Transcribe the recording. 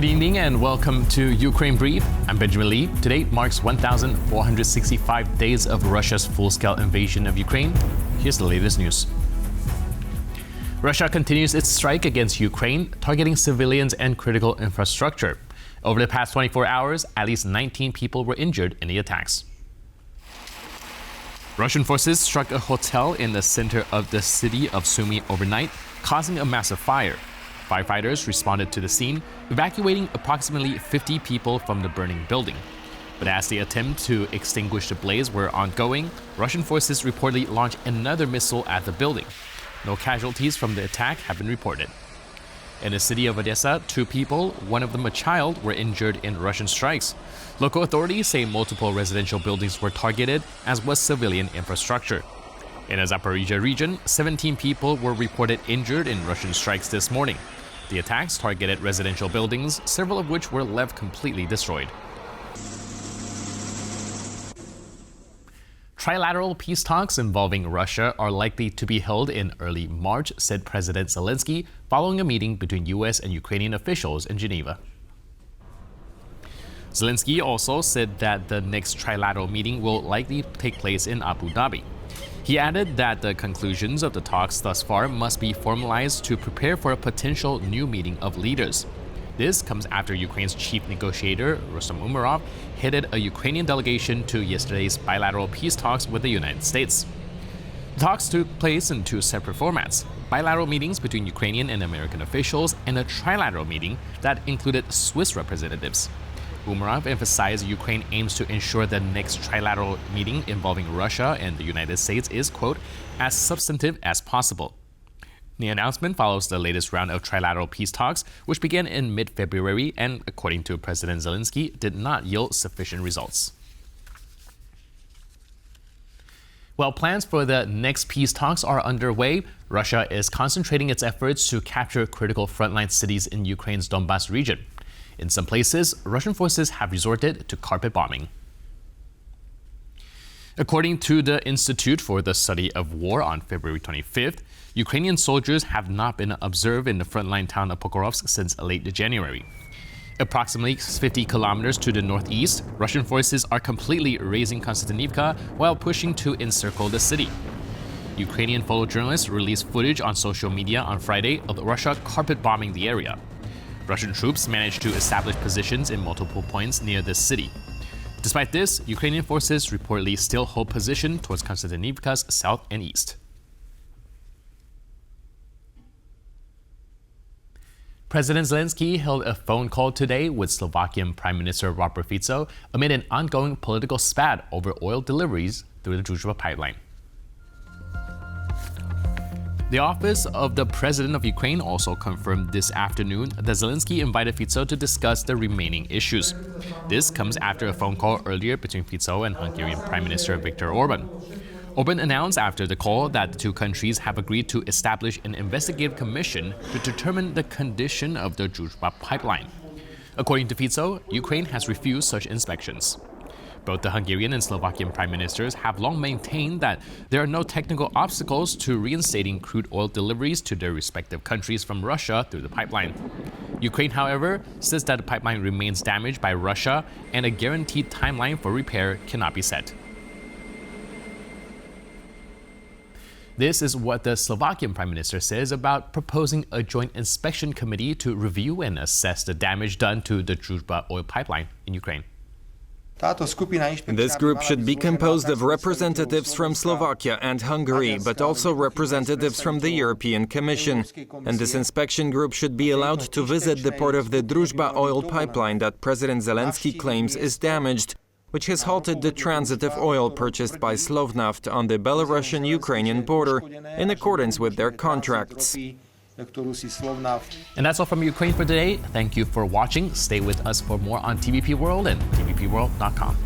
Good evening and welcome to Ukraine Brief. I'm Benjamin Lee. Today marks 1,465 days of Russia's full-scale invasion of Ukraine. Here's the latest news. Russia continues its strike against Ukraine, targeting civilians and critical infrastructure. Over the past 24 hours, at least 19 people were injured in the attacks. Russian forces struck a hotel in the center of the city of Sumy overnight, causing a massive fire. Firefighters responded to the scene, evacuating approximately 50 people from the burning building. But as the attempt to extinguish the blaze were ongoing, Russian forces reportedly launched another missile at the building. No casualties from the attack have been reported. In the city of Odessa, 2 people, one of them a child, were injured in Russian strikes. Local authorities say multiple residential buildings were targeted, as was civilian infrastructure. In the Zaporizhia region, 17 people were reported injured in Russian strikes this morning. The attacks targeted residential buildings, several of which were left completely destroyed. Trilateral peace talks involving Russia are likely to be held in early March, said President Zelenskyy, following a meeting between U.S. and Ukrainian officials in Geneva. Zelenskyy also said that the next trilateral meeting will likely take place in Abu Dhabi. He added that the conclusions of the talks thus far must be formalized to prepare for a potential new meeting of leaders. This comes after Ukraine's chief negotiator, Rustem Umerov, headed a Ukrainian delegation to yesterday's bilateral peace talks with the United States. The talks took place in 2 separate formats: bilateral meetings between Ukrainian and American officials and a trilateral meeting that included Swiss representatives. Umerov emphasized Ukraine aims to ensure the next trilateral meeting involving Russia and the United States is, quote, as substantive as possible. The announcement follows the latest round of trilateral peace talks, which began in mid-February and, according to President Zelenskyy, did not yield sufficient results. While plans for the next peace talks are underway, Russia is concentrating its efforts to capture critical frontline cities in Ukraine's Donbas region. In some places, Russian forces have resorted to carpet bombing. According to the Institute for the Study of War on February 25th, Ukrainian soldiers have not been observed in the frontline town of Pokrovsk since late January. Approximately 50 kilometers to the northeast, Russian forces are completely razing Kostiantynivka while pushing to encircle the city. Ukrainian photojournalists released footage on social media on Friday of Russia carpet bombing the area. Russian troops managed to establish positions in multiple points near the city. Despite this, Ukrainian forces reportedly still hold position towards Kostiantynivka's south and east. President Zelenskyy held a phone call today with Slovakian Prime Minister Robert Fico amid an ongoing political spat over oil deliveries through the Druzhba pipeline. The office of the President of Ukraine also confirmed this afternoon that Zelenskyy invited Fico to discuss the remaining issues. This comes after a phone call earlier between Fico and Hungarian Prime Minister Viktor Orban. Orban announced after the call that the 2 countries have agreed to establish an investigative commission to determine the condition of the Druzhba pipeline. According to Fico, Ukraine has refused such inspections. Both the Hungarian and Slovakian prime ministers have long maintained that there are no technical obstacles to reinstating crude oil deliveries to their respective countries from Russia through the pipeline. Ukraine, however, says that the pipeline remains damaged by Russia and a guaranteed timeline for repair cannot be set. This is what the Slovakian prime minister says about proposing a joint inspection committee to review and assess the damage done to the Druzhba oil pipeline in Ukraine. This group should be composed of representatives from Slovakia and Hungary, but also representatives from the European Commission. And this inspection group should be allowed to visit the port of the Druzhba oil pipeline that President Zelenskyy claims is damaged, which has halted the transit of oil purchased by Slovnaft on the Belarusian-Ukrainian border in accordance with their contracts. And that's all from Ukraine for today. Thank you for watching. Stay with us for more on TVP World and tvpworld.com.